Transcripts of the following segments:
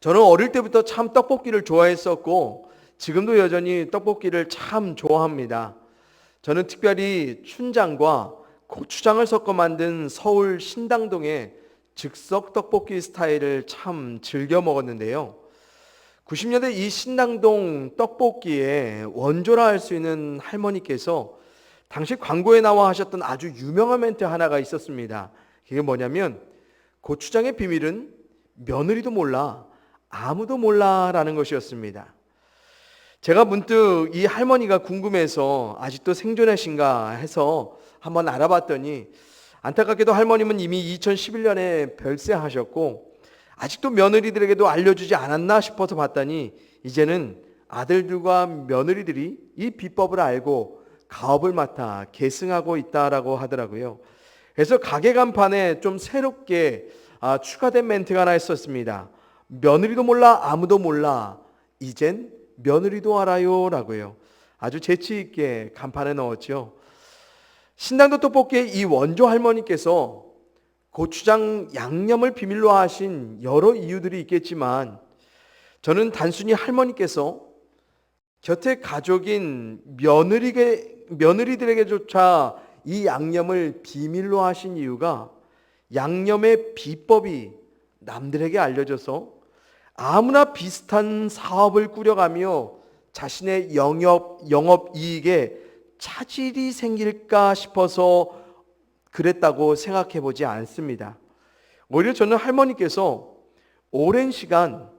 저는 어릴 때부터 참 떡볶이를 좋아했었고 지금도 여전히 떡볶이를 참 좋아합니다. 저는 특별히 춘장과 고추장을 섞어 만든 서울 신당동의 즉석 떡볶이 스타일을 참 즐겨 먹었는데요. 90년대 이 신당동 떡볶이의 원조라 할 수 있는 할머니께서 당시 광고에 나와 하셨던 아주 유명한 멘트 하나가 있었습니다. 그게 뭐냐면 고추장의 비밀은 며느리도 몰라, 아무도 몰라라는 것이었습니다. 제가 문득 이 할머니가 궁금해서 아직도 생존하신가 해서 한번 알아봤더니 안타깝게도 할머님은 이미 2011년에 별세하셨고 아직도 며느리들에게도 알려주지 않았나 싶어서 봤더니 이제는 아들들과 며느리들이 이 비법을 알고 가업을 맡아 계승하고 있다라고 하더라고요. 그래서 가게 간판에 좀 새롭게 추가된 멘트가 하나 있었습니다. 며느리도 몰라, 아무도 몰라, 이젠 며느리도 알아요 라고요. 아주 재치 있게 간판에 넣었죠. 신당도 떡볶이의 이 원조 할머니께서 고추장 양념을 비밀로 하신 여러 이유들이 있겠지만 저는 단순히 할머니께서 곁에 가족인 며느리들에게조차 이 양념을 비밀로 하신 이유가 양념의 비법이 남들에게 알려져서 아무나 비슷한 사업을 꾸려가며 자신의 영업 이익에 차질이 생길까 싶어서 그랬다고 생각해 보지 않습니다. 오히려 저는 할머니께서 오랜 시간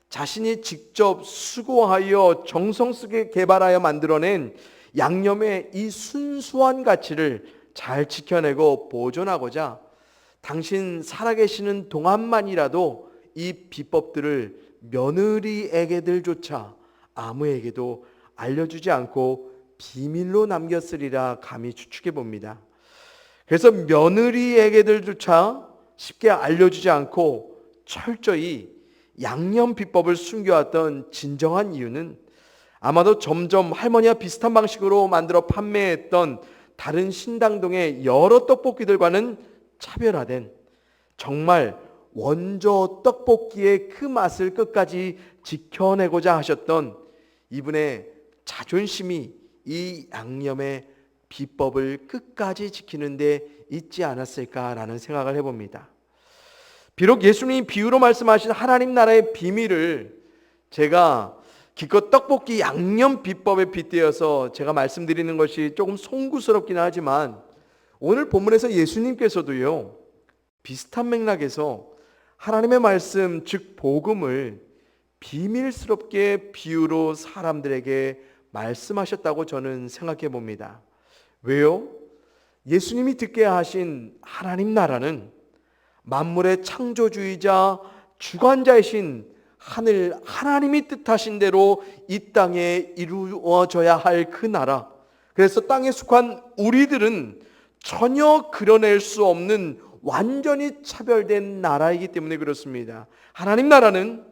자신이 직접 수고하여 정성 쓰게 개발하여 만들어낸 양념의 이 순수한 가치를 잘 지켜내고 보존하고자 당신 살아계시는 동안만이라도 이 비법들을 며느리에게들조차 아무에게도 알려주지 않고 비밀로 남겼으리라 감히 추측해 봅니다. 그래서 며느리에게들조차 쉽게 알려주지 않고 철저히 양념 비법을 숨겨왔던 진정한 이유는 아마도 점점 할머니와 비슷한 방식으로 만들어 판매했던 다른 신당동의 여러 떡볶이들과는 차별화된 정말 원조 떡볶이의 그 맛을 끝까지 지켜내고자 하셨던 이분의 자존심이 이 양념의 비법을 끝까지 지키는 데 있지 않았을까라는 생각을 해봅니다. 비록 예수님이 비유로 말씀하신 하나님 나라의 비밀을 제가 기껏 떡볶이 양념 비법에 빗대어서 제가 말씀드리는 것이 조금 송구스럽긴 하지만 오늘 본문에서 예수님께서도요 비슷한 맥락에서 하나님의 말씀 즉 복음을 비밀스럽게 비유로 사람들에게 말씀하셨다고 저는 생각해 봅니다. 왜요? 예수님이 듣게 하신 하나님 나라는 만물의 창조주이자 주관자이신 하늘 하나님이 뜻하신 대로 이 땅에 이루어져야 할 그 나라. 그래서 땅에 속한 우리들은 전혀 그려낼 수 없는 완전히 차별된 나라이기 때문에 그렇습니다. 하나님 나라는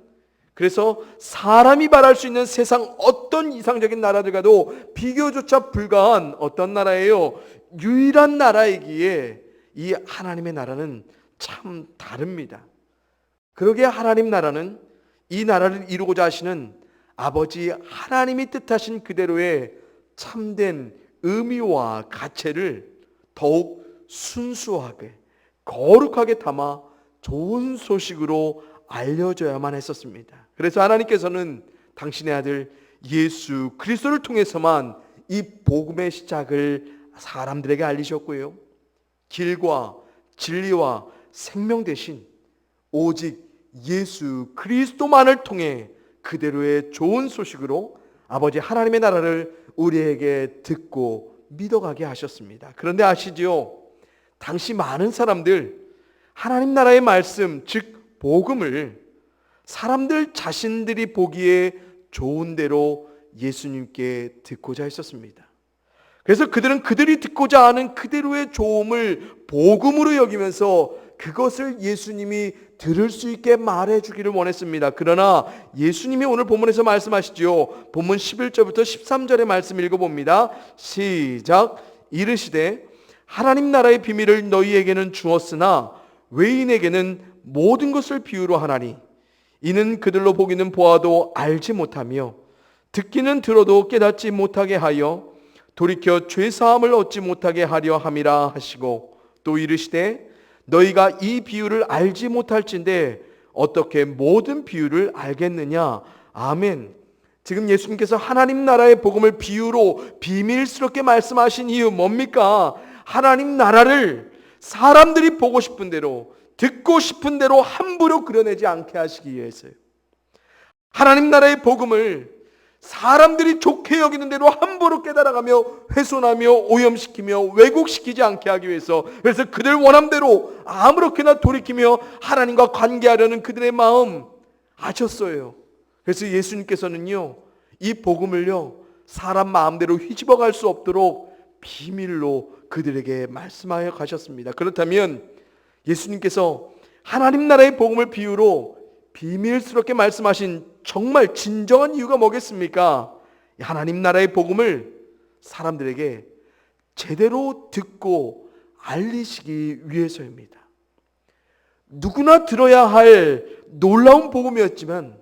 그래서 사람이 말할 수 있는 세상 어떤 이상적인 나라들과도 비교조차 불가한 어떤 나라예요? 유일한 나라이기에 이 하나님의 나라는 참 다릅니다. 그러기에 하나님 나라는 이 나라를 이루고자 하시는 아버지 하나님이 뜻하신 그대로의 참된 의미와 가치를 더욱 순수하게 거룩하게 담아 좋은 소식으로 알려줘야만 했었습니다. 그래서 하나님께서는 당신의 아들 예수 그리스도를 통해서만 이 복음의 시작을 사람들에게 알리셨고요. 길과 진리와 생명 대신 오직 예수 그리스도만을 통해 그대로의 좋은 소식으로 아버지 하나님의 나라를 우리에게 듣고 믿어가게 하셨습니다. 그런데 아시지요? 당시 많은 사람들 하나님 나라의 말씀 즉 복음을 사람들 자신들이 보기에 좋은 대로 예수님께 듣고자 했었습니다. 그래서 그들은 그들이 듣고자 하는 그대로의 좋음을 복음으로 여기면서 그것을 예수님이 들을 수 있게 말해주기를 원했습니다. 그러나 예수님이 오늘 본문에서 말씀하시죠. 본문 11절부터 13절의 말씀 읽어봅니다. 시작. 이르시되 하나님 나라의 비밀을 너희에게는 주었으나 외인에게는 모든 것을 비유로 하나니 이는 그들로 보기는 보아도 알지 못하며 듣기는 들어도 깨닫지 못하게 하여 돌이켜 죄사함을 얻지 못하게 하려 함이라 하시고, 또 이르시되 너희가 이 비유를 알지 못할진대 어떻게 모든 비유를 알겠느냐. 아멘. 지금 예수님께서 하나님 나라의 복음을 비유로 비밀스럽게 말씀하신 이유 뭡니까? 하나님 나라를 사람들이 보고 싶은 대로, 듣고 싶은 대로 함부로 그려내지 않게 하시기 위해서요. 하나님 나라의 복음을 사람들이 좋게 여기는 대로 함부로 깨달아가며 훼손하며 오염시키며 왜곡시키지 않게 하기 위해서, 그래서 그들 원함대로 아무렇게나 돌이키며 하나님과 관계하려는 그들의 마음 아셨어요. 그래서 예수님께서는요, 이 복음을요, 사람 마음대로 휘집어 갈 수 없도록 비밀로 그들에게 말씀하여 가셨습니다. 그렇다면 예수님께서 하나님 나라의 복음을 비유로 비밀스럽게 말씀하신 정말 진정한 이유가 뭐겠습니까? 하나님 나라의 복음을 사람들에게 제대로 듣고 알리시기 위해서입니다. 누구나 들어야 할 놀라운 복음이었지만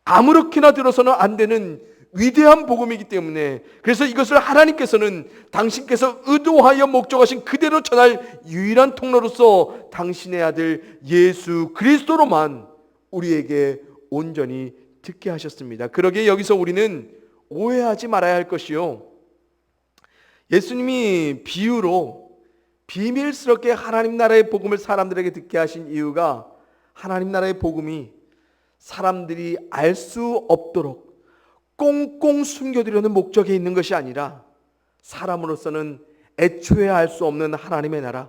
아무렇게나 들어서는 안 되는 위대한 복음이기 때문에, 그래서 이것을 하나님께서는 당신께서 의도하여 목적하신 그대로 전할 유일한 통로로서 당신의 아들 예수 그리스도로만 우리에게 온전히 듣게 하셨습니다. 그러기에 여기서 우리는 오해하지 말아야 할 것이요, 예수님이 비유로 비밀스럽게 하나님 나라의 복음을 사람들에게 듣게 하신 이유가 하나님 나라의 복음이 사람들이 알 수 없도록 꽁꽁 숨겨두려는 목적에 있는 것이 아니라, 사람으로서는 애초에 알 수 없는 하나님의 나라,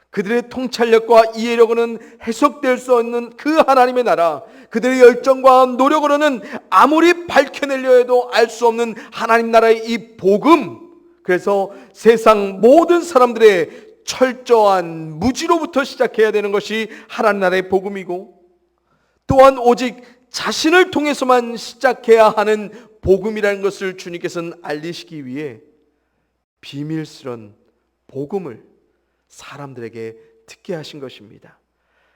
그들의 통찰력과 이해력으로는 해석될 수 없는 그 하나님의 나라, 그들의 열정과 노력으로는 아무리 밝혀내려 해도 알 수 없는 하나님 나라의 이 복음, 그래서 세상 모든 사람들의 철저한 무지로부터 시작해야 되는 것이 하나님 나라의 복음이고, 또한 오직 자신을 통해서만 시작해야 하는 복음이라는 것을 주님께서는 알리시기 위해 비밀스런 복음을 사람들에게 듣게 하신 것입니다.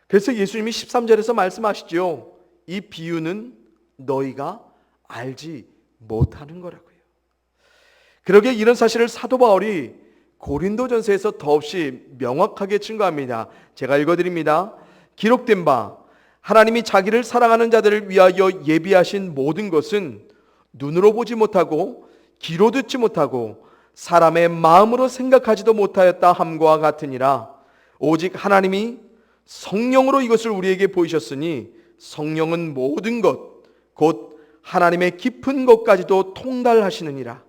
그래서 예수님이 13절에서 말씀하시죠. 이 비유는 너희가 알지 못하는 거라고요. 그러기에 이런 사실을 사도 바울이 고린도전서에서 더없이 명확하게 증거합니다. 제가 읽어드립니다. 기록된 바 하나님이 자기를 사랑하는 자들을 위하여 예비하신 모든 것은 눈으로 보지 못하고 귀로 듣지 못하고 사람의 마음으로 생각하지도 못하였다 함과 같으니라. 오직 하나님이 성령으로 이것을 우리에게 보이셨으니 성령은 모든 것 곧 하나님의 깊은 것까지도 통달하시느니라.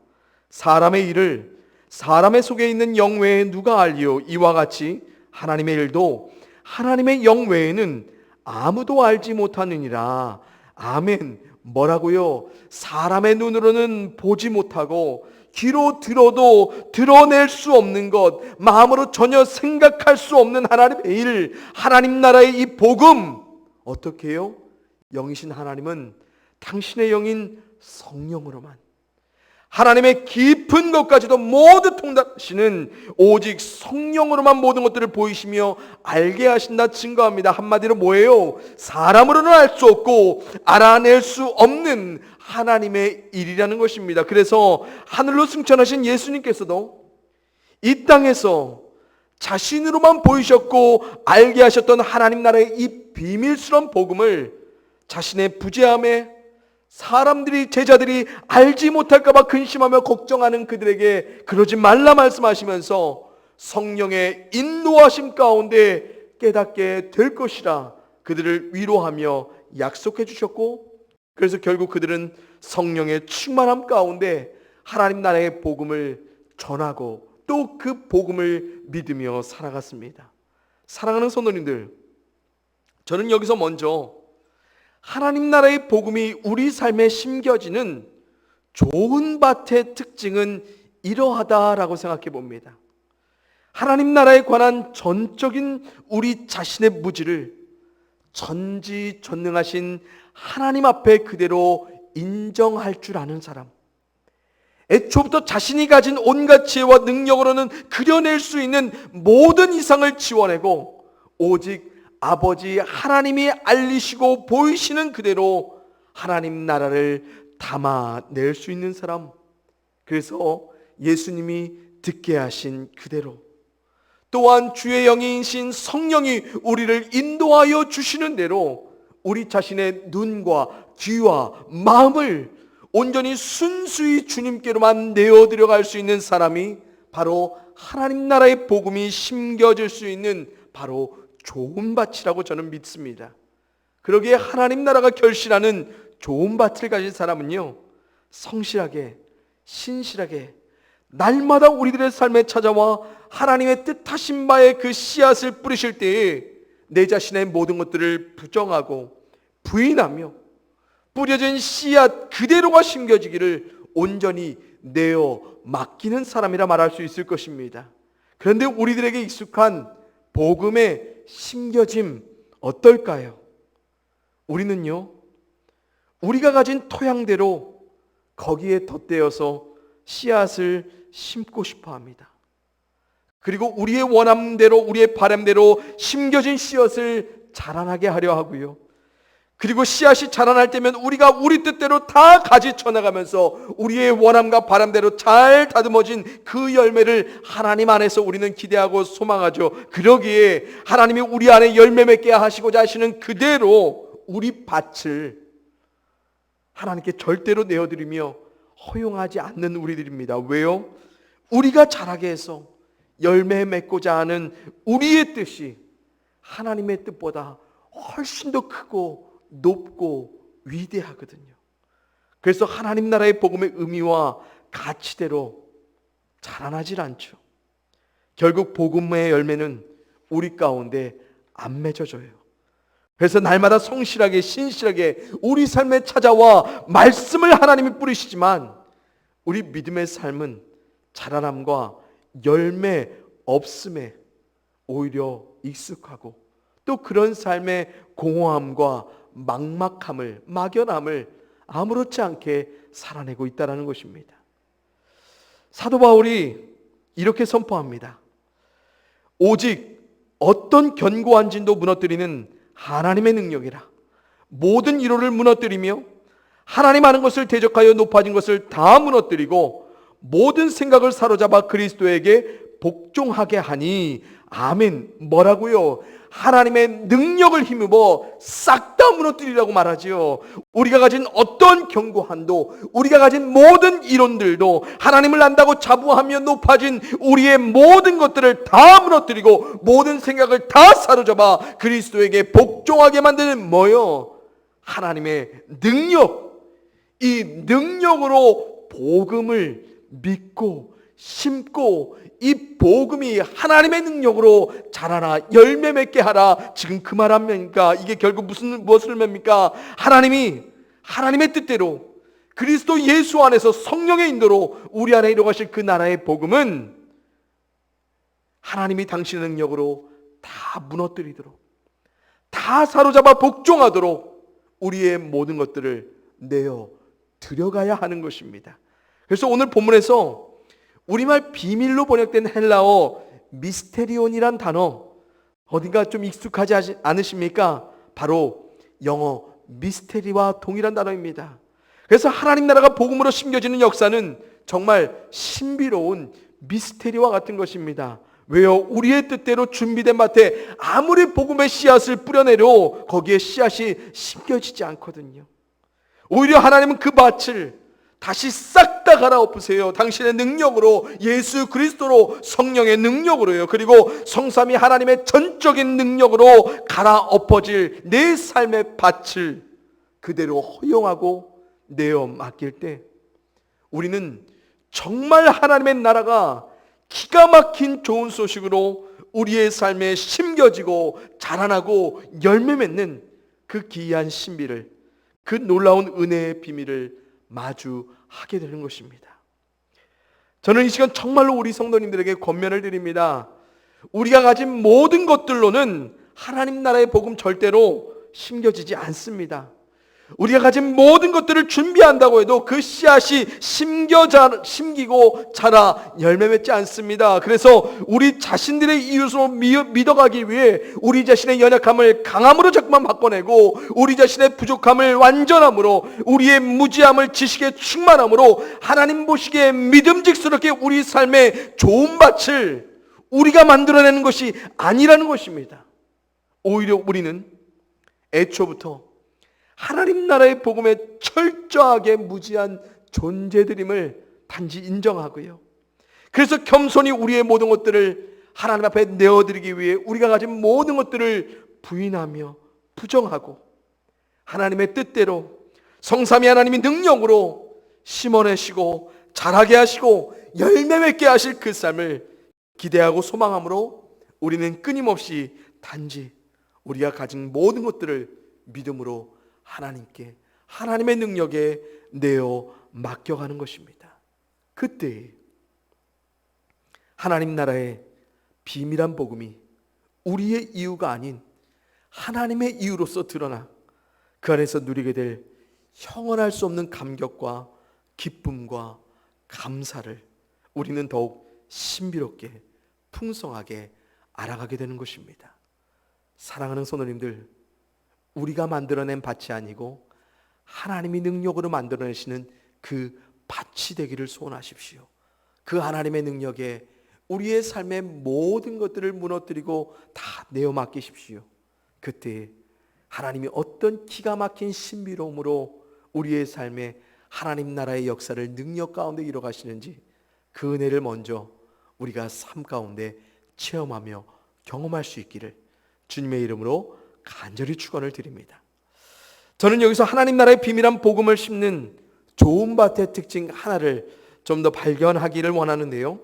사람의 일을 사람의 속에 있는 영 외에 누가 알리요? 이와 같이 하나님의 일도 하나님의 영 외에는 아무도 알지 못하느니라. 아멘. 뭐라고요? 사람의 눈으로는 보지 못하고 귀로 들어도 드러낼 수 없는 것, 마음으로 전혀 생각할 수 없는 하나님의 일, 하나님 나라의 이 복음, 어떻게 해요? 영이신 하나님은 당신의 영인 성령으로만, 하나님의 깊은 것까지도 모두 통달하시는 오직 성령으로만 모든 것들을 보이시며 알게 하신다 증거합니다. 한마디로 뭐예요? 사람으로는 알 수 없고 알아낼 수 없는 하나님의 일이라는 것입니다. 그래서 하늘로 승천하신 예수님께서도 이 땅에서 자신으로만 보이셨고 알게 하셨던 하나님 나라의 이 비밀스러운 복음을 자신의 부재함에 사람들이, 제자들이 알지 못할까 봐 근심하며 걱정하는 그들에게 그러지 말라 말씀하시면서 성령의 인도하심 가운데 깨닫게 될 것이라 그들을 위로하며 약속해 주셨고, 그래서 결국 그들은 성령의 충만함 가운데 하나님 나라의 복음을 전하고 또 그 복음을 믿으며 살아갔습니다. 사랑하는 성도님들, 저는 여기서 먼저 하나님 나라의 복음이 우리 삶에 심겨지는 좋은 밭의 특징은 이러하다라고 생각해 봅니다. 하나님 나라에 관한 전적인 우리 자신의 무지를 전지전능하신 하나님 앞에 그대로 인정할 줄 아는 사람, 애초부터 자신이 가진 온갖 지혜와 능력으로는 그려낼 수 있는 모든 이상을 지워내고 오직 아버지 하나님이 알리시고 보이시는 그대로 하나님 나라를 담아낼 수 있는 사람, 그래서 예수님이 듣게 하신 그대로, 또한 주의 영이신 성령이 우리를 인도하여 주시는 대로 우리 자신의 눈과 귀와 마음을 온전히 순수히 주님께로만 내어드려 갈 수 있는 사람이 바로 하나님 나라의 복음이 심겨질 수 있는 바로 좋은 밭이라고 저는 믿습니다. 그러기에 하나님 나라가 결실하는 좋은 밭을 가진 사람은요, 성실하게 신실하게 날마다 우리들의 삶에 찾아와 하나님의 뜻하신 바에 그 씨앗을 뿌리실 때에 내 자신의 모든 것들을 부정하고 부인하며 뿌려진 씨앗 그대로가 심겨지기를 온전히 내어 맡기는 사람이라 말할 수 있을 것입니다. 그런데 우리들에게 익숙한 복음의 심겨짐 어떨까요? 우리는요, 우리가 가진 토양대로 거기에 덧대어서 씨앗을 심고 싶어 합니다. 그리고 우리의 원함대로, 우리의 바람대로 심겨진 씨앗을 자라나게 하려 하고요. 그리고 씨앗이 자라날 때면 우리가 우리 뜻대로 다 가지쳐 나가면서 우리의 원함과 바람대로 잘 다듬어진 그 열매를 하나님 안에서 우리는 기대하고 소망하죠. 그러기에 하나님이 우리 안에 열매 맺게 하시고자 하시는 그대로 우리 밭을 하나님께 절대로 내어드리며 허용하지 않는 우리들입니다. 왜요? 우리가 자라게 해서 열매 맺고자 하는 우리의 뜻이 하나님의 뜻보다 훨씬 더 크고 높고 위대하거든요. 그래서 하나님 나라의 복음의 의미와 가치대로 자라나질 않죠. 결국 복음의 열매는 우리 가운데 안 맺어져요. 그래서 날마다 성실하게 신실하게 우리 삶에 찾아와 말씀을 하나님이 뿌리시지만 우리 믿음의 삶은 자라남과 열매 없음에 오히려 익숙하고 또 그런 삶의 공허함과 막막함을, 막연함을 아무렇지 않게 살아내고 있다는 것입니다. 사도 바울이 이렇게 선포합니다. 오직 어떤 견고한 진도 무너뜨리는 하나님의 능력이라. 모든 이론을 무너뜨리며 하나님 아는 것을 대적하여 높아진 것을 다 무너뜨리고 모든 생각을 사로잡아 그리스도에게 복종하게 하니. 아멘. 뭐라고요? 하나님의 능력을 힘입어 싹 다 무너뜨리라고 말하지요. 우리가 가진 어떤 견고한도, 우리가 가진 모든 이론들도, 하나님을 안다고 자부하며 높아진 우리의 모든 것들을 다 무너뜨리고 모든 생각을 다 사로잡아 그리스도에게 복종하게 만드는 뭐요? 하나님의 능력. 이 능력으로 복음을 믿고 심고 이 복음이 하나님의 능력으로 자라나 열매 맺게 하라. 지금 그 말 합니까? 이게 결국 무엇을 의미합니까? 하나님의 뜻대로 그리스도 예수 안에서 성령의 인도로 우리 안에 이루어가실 그 나라의 복음은 하나님이 당신의 능력으로 다 무너뜨리도록, 다 사로잡아 복종하도록 우리의 모든 것들을 내어 들여가야 하는 것입니다. 그래서 오늘 본문에서 우리말 비밀로 번역된 헬라어 미스테리온이란 단어, 어딘가 좀 익숙하지 않으십니까? 바로 영어 미스테리와 동일한 단어입니다. 그래서 하나님 나라가 복음으로 심겨지는 역사는 정말 신비로운 미스테리와 같은 것입니다. 왜요? 우리의 뜻대로 준비된 밭에 아무리 복음의 씨앗을 뿌려내려 거기에 씨앗이 심겨지지 않거든요. 오히려 하나님은 그 밭을 다시 싹 다 갈아엎으세요. 당신의 능력으로, 예수 그리스도로, 성령의 능력으로요. 그리고 성삼위 하나님의 전적인 능력으로 갈아엎어질 내 삶의 밭을 그대로 허용하고 내어 맡길 때 우리는 정말 하나님의 나라가 기가 막힌 좋은 소식으로 우리의 삶에 심겨지고 자라나고 열매 맺는 그 기이한 신비를, 그 놀라운 은혜의 비밀을 마주하게 되는 것입니다. 저는 이 시간 정말로 우리 성도님들에게 권면을 드립니다. 우리가 가진 모든 것들로는 하나님 나라의 복음 절대로 심겨지지 않습니다. 우리가 가진 모든 것들을 준비한다고 해도 그 씨앗이 심기고 자라 열매 맺지 않습니다. 그래서 우리 자신들의 이웃으로 믿어가기 위해 우리 자신의 연약함을 강함으로 자꾸만 바꿔내고, 우리 자신의 부족함을 완전함으로, 우리의 무지함을 지식의 충만함으로 하나님 보시기에 믿음직스럽게 우리 삶의 좋은 밭을 우리가 만들어내는 것이 아니라는 것입니다. 오히려 우리는 애초부터 하나님 나라의 복음에 철저하게 무지한 존재들임을 단지 인정하고요, 그래서 겸손히 우리의 모든 것들을 하나님 앞에 내어드리기 위해 우리가 가진 모든 것들을 부인하며 부정하고, 하나님의 뜻대로 성삼위 하나님의 능력으로 심어내시고 자라게 하시고 열매 맺게 하실 그 삶을 기대하고 소망함으로 우리는 끊임없이 단지 우리가 가진 모든 것들을 믿음으로 하나님께, 하나님의 능력에 내어 맡겨가는 것입니다. 그때 하나님 나라의 비밀한 복음이 우리의 이유가 아닌 하나님의 이유로서 드러나 그 안에서 누리게 될 형언할 수 없는 감격과 기쁨과 감사를 우리는 더욱 신비롭게 풍성하게 알아가게 되는 것입니다. 사랑하는 성도님들, 우리가 만들어낸 밭이 아니고 하나님이 능력으로 만들어내시는 그 밭이 되기를 소원하십시오. 그 하나님의 능력에 우리의 삶의 모든 것들을 무너뜨리고 다 내어 맡기십시오. 그때 하나님이 어떤 기가 막힌 신비로움으로 우리의 삶에 하나님 나라의 역사를 능력 가운데 이뤄가시는지 그 은혜를 먼저 우리가 삶 가운데 체험하며 경험할 수 있기를 주님의 이름으로 간절히 축원을 드립니다. 저는 여기서 하나님 나라의 비밀한 복음을 심는 좋은 밭의 특징 하나를 좀 더 발견하기를 원하는데요,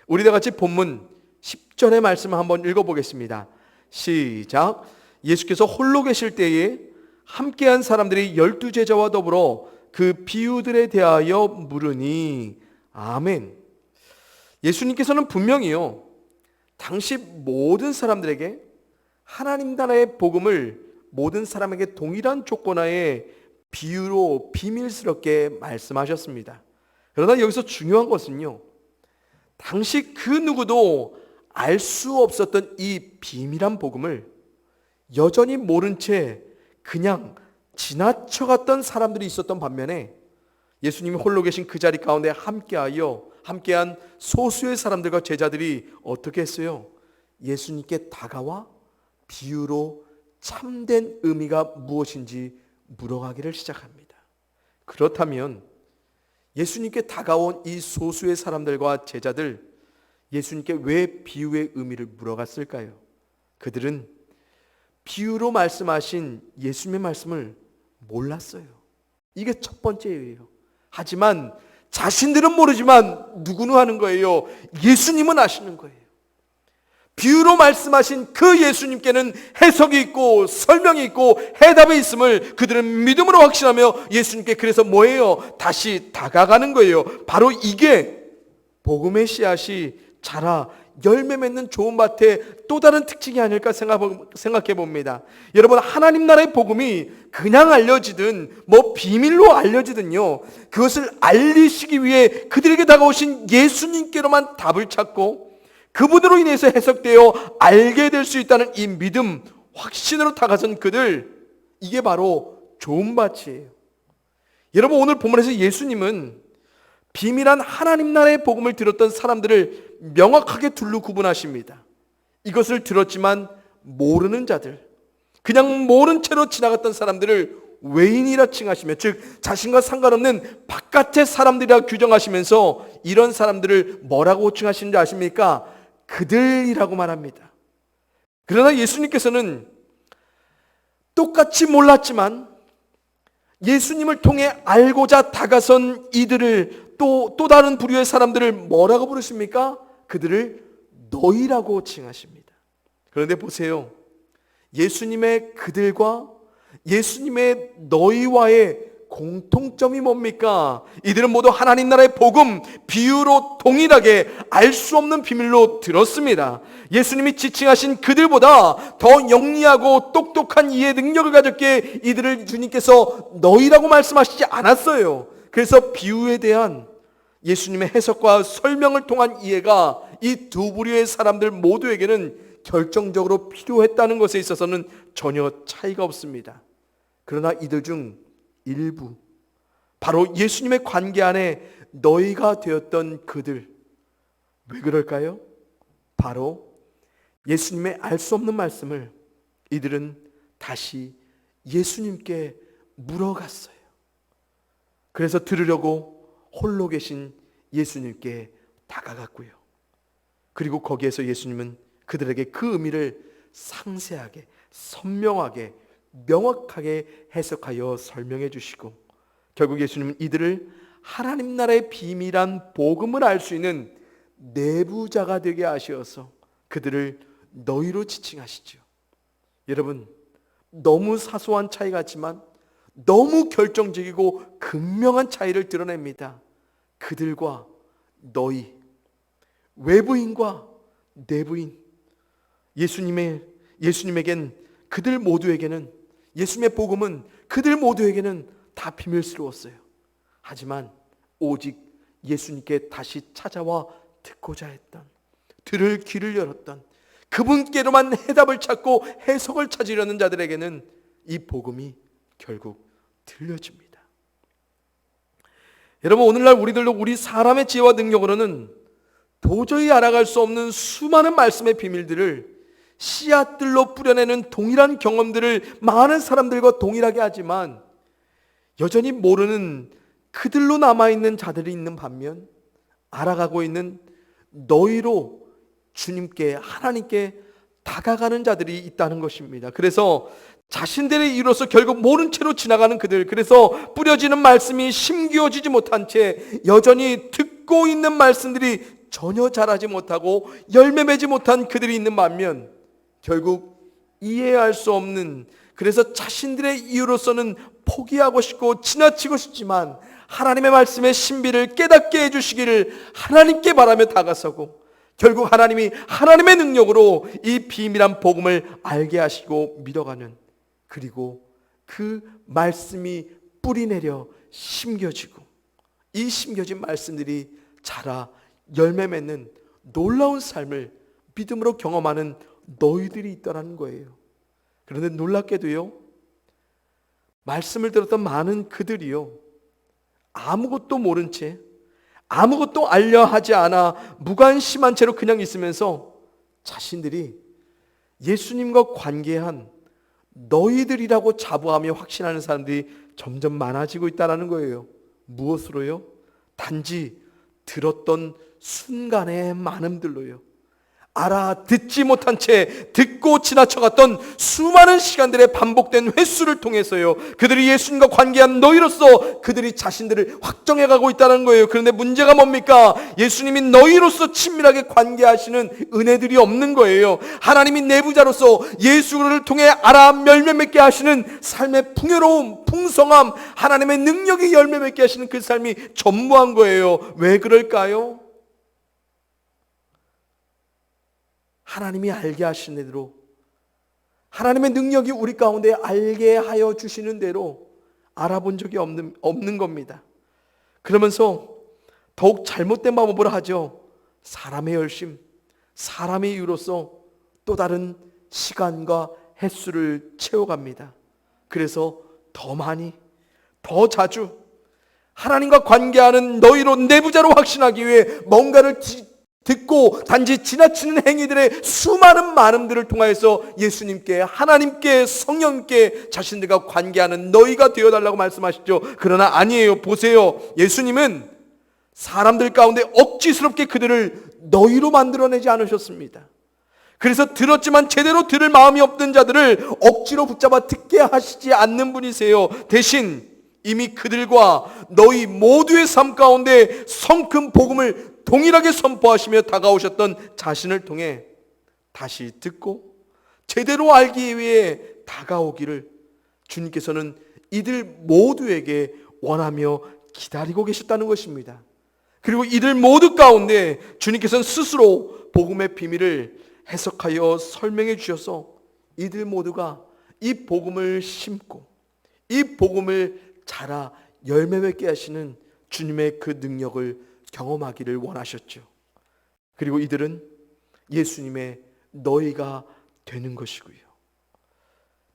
우리 다 같이 본문 10절의 말씀을 한번 읽어보겠습니다. 시작. 예수께서 홀로 계실 때에 함께한 사람들이 12제자와 더불어 그 비유들에 대하여 물으니. 아멘. 예수님께서는 분명히요, 당시 모든 사람들에게 하나님 나라의 복음을 모든 사람에게 동일한 조건하에 비유로 비밀스럽게 말씀하셨습니다. 그러나 여기서 중요한 것은요, 당시 그 누구도 알 수 없었던 이 비밀한 복음을 여전히 모른 채 그냥 지나쳐갔던 사람들이 있었던 반면에 예수님이 홀로 계신 그 자리 가운데 함께한 소수의 사람들과 제자들이 어떻게 했어요? 예수님께 다가와 비유로 참된 의미가 무엇인지 물어가기를 시작합니다. 그렇다면 예수님께 다가온 이 소수의 사람들과 제자들, 예수님께 왜 비유의 의미를 물어갔을까요? 그들은 비유로 말씀하신 예수님의 말씀을 몰랐어요. 이게 첫 번째예요. 하지만 자신들은 모르지만 누구는 하는 거예요? 예수님은 아시는 거예요. 비유로 말씀하신 그 예수님께는 해석이 있고 설명이 있고 해답이 있음을 그들은 믿음으로 확신하며 예수님께 그래서 뭐예요? 다시 다가가는 거예요. 바로 이게 복음의 씨앗이 자라 열매 맺는 좋은 밭의 또 다른 특징이 아닐까 생각해 봅니다. 여러분, 하나님 나라의 복음이 그냥 알려지든 비밀로 알려지든요, 그것을 알리시기 위해 그들에게 다가오신 예수님께로만 답을 찾고 그분으로 인해서 해석되어 알게 될 수 있다는 이 믿음, 확신으로 다가선 그들, 이게 바로 좋은 밭이에요. 여러분, 오늘 본문에서 예수님은 비밀한 하나님 나라의 복음을 들었던 사람들을 명확하게 둘로 구분하십니다. 이것을 들었지만 모르는 자들, 그냥 모른 채로 지나갔던 사람들을 외인이라 칭하시며, 즉 자신과 상관없는 바깥의 사람들이라 규정하시면서 이런 사람들을 뭐라고 호칭하시는지 아십니까? 그들이라고 말합니다. 그러나 예수님께서는 똑같이 몰랐지만 예수님을 통해 알고자 다가선 이들을 또 다른 부류의 사람들을 뭐라고 부르십니까? 그들을 너희라고 칭하십니다. 그런데 보세요, 예수님의 그들과 예수님의 너희와의 공통점이 뭡니까? 이들은 모두 하나님 나라의 복음, 비유로 동일하게 알 수 없는 비밀로 들었습니다. 예수님이 지칭하신 그들보다 더 영리하고 똑똑한 이해 능력을 가졌기에 이들을 주님께서 너희라고 말씀하시지 않았어요. 그래서 비유에 대한 예수님의 해석과 설명을 통한 이해가 이 두 부류의 사람들 모두에게는 결정적으로 필요했다는 것에 있어서는 전혀 차이가 없습니다. 그러나 이들 중 일부, 바로 예수님의 관계 안에 너희가 되었던 그들, 왜 그럴까요? 바로 예수님의 알 수 없는 말씀을 이들은 다시 예수님께 물어갔어요. 그래서 들으려고 홀로 계신 예수님께 다가갔고요. 그리고 거기에서 예수님은 그들에게 그 의미를 상세하게, 선명하게, 명확하게 해석하여 설명해 주시고, 결국 예수님은 이들을 하나님 나라의 비밀한 복음을 알 수 있는 내부자가 되게 하셔서 그들을 너희로 지칭하시죠. 여러분, 너무 사소한 차이 같지만 너무 결정적이고 극명한 차이를 드러냅니다. 그들과 너희, 외부인과 내부인. 예수님에겐, 그들 모두에게는, 예수님의 복음은 그들 모두에게는 다 비밀스러웠어요. 하지만 오직 예수님께 다시 찾아와 듣고자 했던, 들을 귀를 열었던, 그분께로만 해답을 찾고 해석을 찾으려는 자들에게는 이 복음이 결국 들려집니다. 여러분, 오늘날 우리들도 우리 사람의 지혜와 능력으로는 도저히 알아갈 수 없는 수많은 말씀의 비밀들을 씨앗들로 뿌려내는 동일한 경험들을 많은 사람들과 동일하게 하지만 여전히 모르는 그들로 남아있는 자들이 있는 반면 알아가고 있는 너희로 주님께, 하나님께 다가가는 자들이 있다는 것입니다. 그래서 자신들의 이유로서 결국 모른 채로 지나가는 그들, 그래서 뿌려지는 말씀이 심기어지지 못한 채 여전히 듣고 있는 말씀들이 전혀 자라지 못하고 열매 맺지 못한 그들이 있는 반면 결국 이해할 수 없는, 그래서 자신들의 이유로서는 포기하고 싶고 지나치고 싶지만 하나님의 말씀의 신비를 깨닫게 해주시기를 하나님께 바라며 다가서고, 결국 하나님이 하나님의 능력으로 이 비밀한 복음을 알게 하시고 믿어가는, 그리고 그 말씀이 뿌리내려 심겨지고 이 심겨진 말씀들이 자라 열매 맺는 놀라운 삶을 믿음으로 경험하는 너희들이 있다는 거예요. 그런데 놀랍게도요, 말씀을 들었던 많은 그들이요, 아무것도 모른 채, 아무것도 알려 하지 않아 무관심한 채로 그냥 있으면서 자신들이 예수님과 관계한 너희들이라고 자부하며 확신하는 사람들이 점점 많아지고 있다는 거예요. 무엇으로요? 단지 들었던 순간의 많음들로요. 알아듣지 못한 채 듣고 지나쳐갔던 수많은 시간들의 반복된 횟수를 통해서요, 그들이 예수님과 관계한 너희로서 그들이 자신들을 확정해가고 있다는 거예요. 그런데 문제가 뭡니까? 예수님이 너희로서 친밀하게 관계하시는 은혜들이 없는 거예요. 하나님이 내부자로서 예수를 통해 알아 열매 맺게 하시는 삶의 풍요로움, 풍성함, 하나님의 능력이 열매 맺게 하시는 그 삶이 전무한 거예요. 왜 그럴까요? 하나님이 알게 하시는 대로, 하나님의 능력이 우리 가운데 알게 하여 주시는 대로 알아본 적이 없는 겁니다. 그러면서 더욱 잘못된 방법으로 하죠. 사람의 열심, 사람의 이유로서 또 다른 시간과 횟수를 채워갑니다. 그래서 더 많이, 더 자주 하나님과 관계하는 너희로 내부자로 확신하기 위해 뭔가를 듣고 단지 지나치는 행위들의 수많은 많음들을 통하여서 예수님께, 하나님께, 성령께 자신들과 관계하는 너희가 되어달라고 말씀하시죠. 그러나 아니에요. 보세요. 예수님은 사람들 가운데 억지스럽게 그들을 너희로 만들어내지 않으셨습니다. 그래서 들었지만 제대로 들을 마음이 없는 자들을 억지로 붙잡아 듣게 하시지 않는 분이세요. 대신 이미 그들과 너희 모두의 삶 가운데 성큼 복음을 동일하게 선포하시며 다가오셨던 자신을 통해 다시 듣고 제대로 알기 위해 다가오기를 주님께서는 이들 모두에게 원하며 기다리고 계셨다는 것입니다. 그리고 이들 모두 가운데 주님께서는 스스로 복음의 비밀을 해석하여 설명해 주셔서 이들 모두가 이 복음을 심고 이 복음을 자라 열매 맺게 하시는 주님의 그 능력을 경험하기를 원하셨죠. 그리고 이들은 예수님의 너희가 되는 것이고요.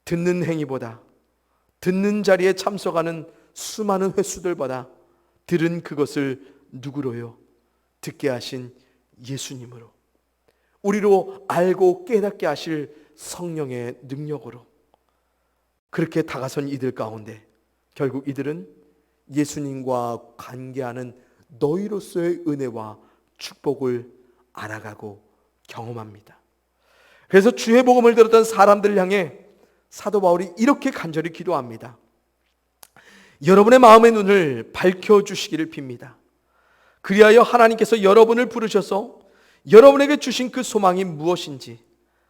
듣는 행위보다, 듣는 자리에 참석하는 수많은 횟수들보다 들은 그것을 누구로요? 듣게 하신 예수님으로, 우리로 알고 깨닫게 하실 성령의 능력으로 그렇게 다가선 이들 가운데 결국 이들은 예수님과 관계하는 너희로서의 은혜와 축복을 알아가고 경험합니다. 그래서 주의 복음을 들었던 사람들을 향해 사도 바울이 이렇게 간절히 기도합니다. 여러분의 마음의 눈을 밝혀주시기를 빕니다. 그리하여 하나님께서 여러분을 부르셔서 여러분에게 주신 그 소망이 무엇인지,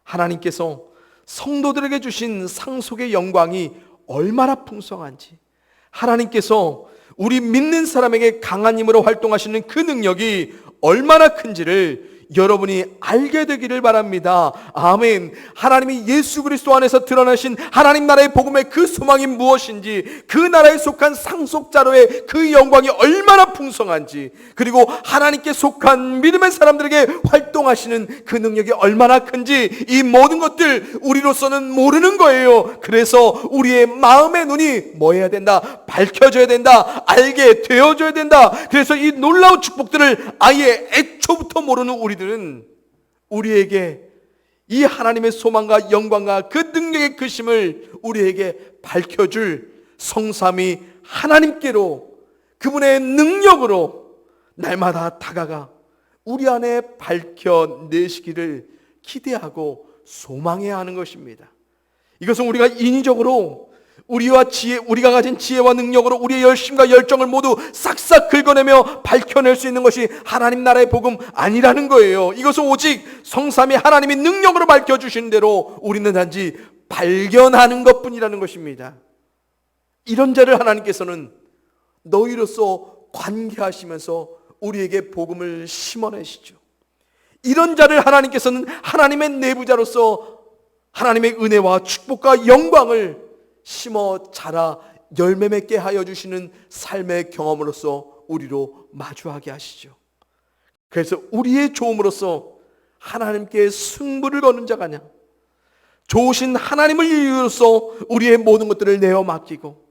하나님께서 성도들에게 주신 상속의 영광이 얼마나 풍성한지, 하나님께서 우리 믿는 사람에게 강한 힘으로 활동하시는 그 능력이 얼마나 큰지를 여러분이 알게 되기를 바랍니다. 아멘. 하나님이 예수 그리스도 안에서 드러나신 하나님 나라의 복음의 그 소망이 무엇인지, 그 나라에 속한 상속자로의 그 영광이 얼마나 풍성한지, 그리고 하나님께 속한 믿음의 사람들에게 활동하시는 그 능력이 얼마나 큰지, 이 모든 것들 우리로서는 모르는 거예요. 그래서 우리의 마음의 눈이 뭐 해야 된다? 밝혀져야 된다. 알게 되어줘야 된다. 그래서 이 놀라운 축복들을 아예 애초부터 모르는 우리들은 우리에게 이 하나님의 소망과 영광과 그 능력의 크심을 우리에게 밝혀줄 성삼위 하나님께로, 그분의 능력으로 날마다 다가가 우리 안에 밝혀내시기를 기대하고 소망해야 하는 것입니다. 이것은 우리가 인위적으로 우리가 가진 지혜와 능력으로 우리의 열심과 열정을 모두 싹싹 긁어내며 밝혀낼 수 있는 것이 하나님 나라의 복음 아니라는 거예요. 이것은 오직 성삼위 하나님이 능력으로 밝혀주신 대로 우리는 단지 발견하는 것뿐이라는 것입니다. 이런 자를 하나님께서는 너희로서 관계하시면서 우리에게 복음을 심어내시죠. 이런 자를 하나님께서는 하나님의 내부자로서 하나님의 은혜와 축복과 영광을 심어 자라 열매 맺게 하여 주시는 삶의 경험으로서 우리로 마주하게 하시죠. 그래서 우리의 좋음으로써 하나님께 승부를 거는 자가 아니라 좋으신 하나님을 이유로서 우리의 모든 것들을 내어 맡기고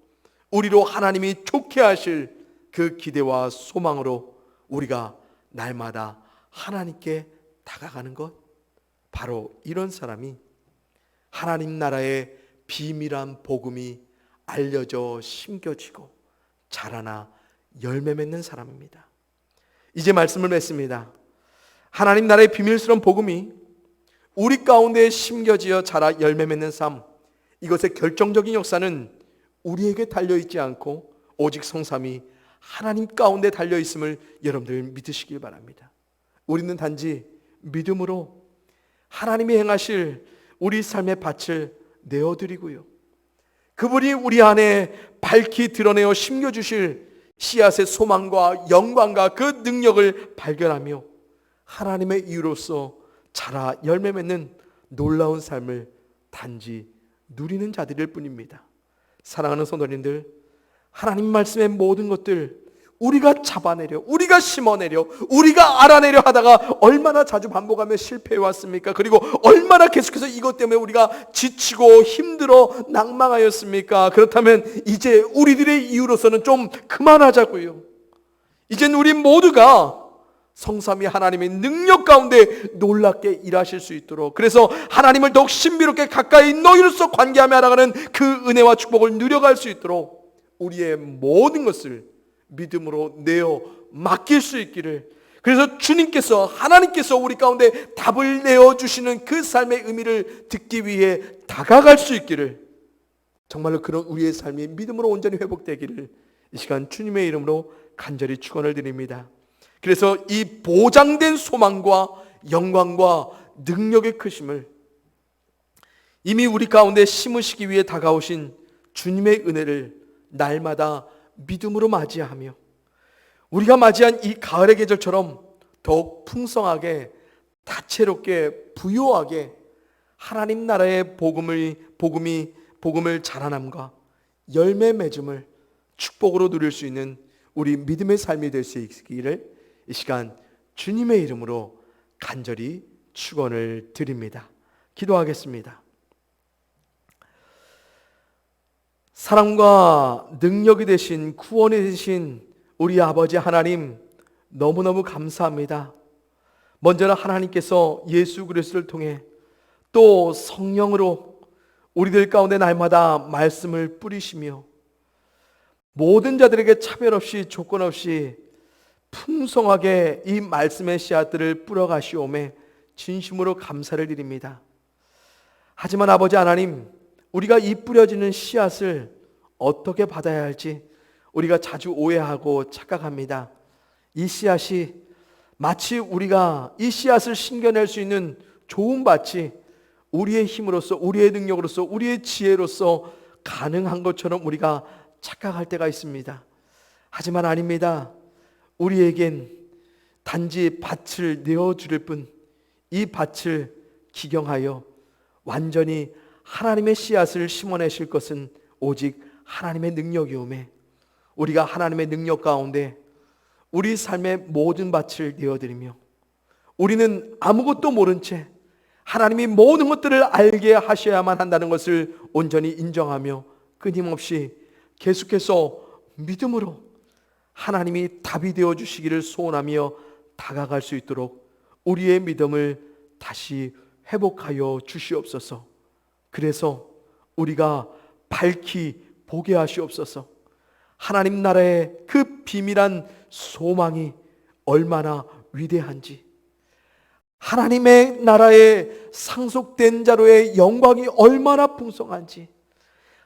우리로 하나님이 좋게 하실 그 기대와 소망으로 우리가 날마다 하나님께 다가가는 것, 바로 이런 사람이 하나님 나라의 비밀한 복음이 알려져 심겨지고 자라나 열매 맺는 사람입니다. 이제 말씀을 맺습니다. 하나님 나라의 비밀스러운 복음이 우리 가운데 심겨지어 자라 열매 맺는 삶, 이것의 결정적인 역사는 우리에게 달려있지 않고 오직 성삼위 하나님 가운데 달려있음을 여러분들 믿으시길 바랍니다. 우리는 단지 믿음으로 하나님이 행하실 우리 삶의 밭을 내어드리고요, 그분이 우리 안에 밝히 드러내어 심겨주실 씨앗의 소망과 영광과 그 능력을 발견하며 하나님의 이유로서 자라 열매 맺는 놀라운 삶을 단지 누리는 자들일 뿐입니다. 사랑하는 성도님들, 하나님 말씀의 모든 것들 우리가 잡아내려, 우리가 심어내려, 우리가 알아내려 하다가 얼마나 자주 반복하며 실패해왔습니까? 그리고 얼마나 계속해서 이것 때문에 우리가 지치고 힘들어 낭망하였습니까? 그렇다면 이제 우리들의 이유로서는 좀 그만하자고요. 이젠 우리 모두가 성삼위 하나님의 능력 가운데 놀랍게 일하실 수 있도록, 그래서 하나님을 더욱 신비롭게 가까이 너희로서 관계하며 알아가는 그 은혜와 축복을 누려갈 수 있도록 우리의 모든 것을 믿음으로 내어 맡길 수 있기를, 그래서 주님께서, 하나님께서 우리 가운데 답을 내어주시는 그 삶의 의미를 듣기 위해 다가갈 수 있기를, 정말로 그런 우리의 삶이 믿음으로 온전히 회복되기를 이 시간 주님의 이름으로 간절히 축원을 드립니다. 그래서 이 보장된 소망과 영광과 능력의 크심을 이미 우리 가운데 심으시기 위해 다가오신 주님의 은혜를 날마다 믿음으로 맞이하며 우리가 맞이한 이 가을의 계절처럼 더욱 풍성하게 다채롭게 부유하게 하나님 나라의 복음을 자라남과 열매 맺음을 축복으로 누릴 수 있는 우리 믿음의 삶이 될 수 있기를 이 시간 주님의 이름으로 간절히 축원을 드립니다. 기도하겠습니다. 사랑과 능력이 되신 구원이 되신 우리 아버지 하나님 너무너무 감사합니다. 먼저는 하나님께서 예수 그리스도를 통해 또 성령으로 우리들 가운데 날마다 말씀을 뿌리시며 모든 자들에게 차별 없이 조건 없이 풍성하게 이 말씀의 씨앗들을 뿌려가시오매 진심으로 감사를 드립니다. 하지만 아버지 하나님, 우리가 이 뿌려지는 씨앗을 어떻게 받아야 할지 우리가 자주 오해하고 착각합니다. 이 씨앗이 마치 우리가 이 씨앗을 심겨낼 수 있는 좋은 밭이 우리의 힘으로써, 우리의 능력으로써, 우리의 지혜로서 가능한 것처럼 우리가 착각할 때가 있습니다. 하지만 아닙니다. 우리에겐 단지 밭을 내어줄 뿐 이 밭을 기경하여 완전히 하나님의 씨앗을 심어내실 것은 오직 하나님의 능력이오매 우리가 하나님의 능력 가운데 우리 삶의 모든 밭을 내어드리며 우리는 아무것도 모른 채 하나님이 모든 것들을 알게 하셔야만 한다는 것을 온전히 인정하며 끊임없이 계속해서 믿음으로 하나님이 답이 되어 주시기를 소원하며 다가갈 수 있도록 우리의 믿음을 다시 회복하여 주시옵소서. 그래서 우리가 밝히 보게 하시옵소서. 하나님 나라의 그 비밀한 소망이 얼마나 위대한지, 하나님의 나라에 상속된 자로의 영광이 얼마나 풍성한지,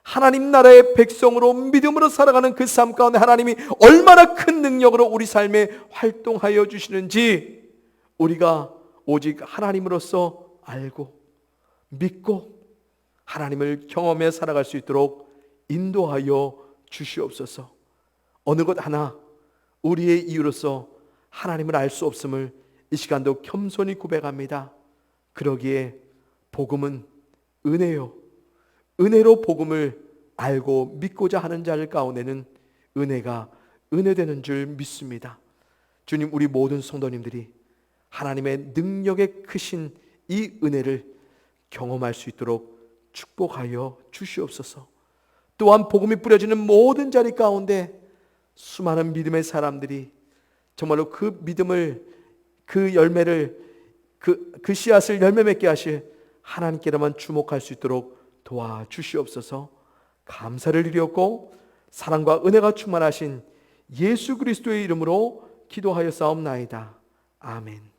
하나님 나라의 백성으로 믿음으로 살아가는 그 삶 가운데 하나님이 얼마나 큰 능력으로 우리 삶에 활동하여 주시는지 우리가 오직 하나님으로서 알고 믿고 하나님을 경험해 살아갈 수 있도록 인도하여 주시옵소서. 어느 것 하나 우리의 이유로서 하나님을 알 수 없음을 이 시간도 겸손히 고백합니다. 그러기에 복음은 은혜요, 은혜로 복음을 알고 믿고자 하는 자들 가운데는 은혜가 은혜되는 줄 믿습니다. 주님, 우리 모든 성도님들이 하나님의 능력의 크신 이 은혜를 경험할 수 있도록 축복하여 주시옵소서. 또한 복음이 뿌려지는 모든 자리 가운데 수많은 믿음의 사람들이 정말로 그 믿음을, 그 열매를, 그 씨앗을 열매 맺게 하실 하나님께로만 주목할 수 있도록 도와주시옵소서. 감사를 드렸고 사랑과 은혜가 충만하신 예수 그리스도의 이름으로 기도하여 싸움나이다. 아멘.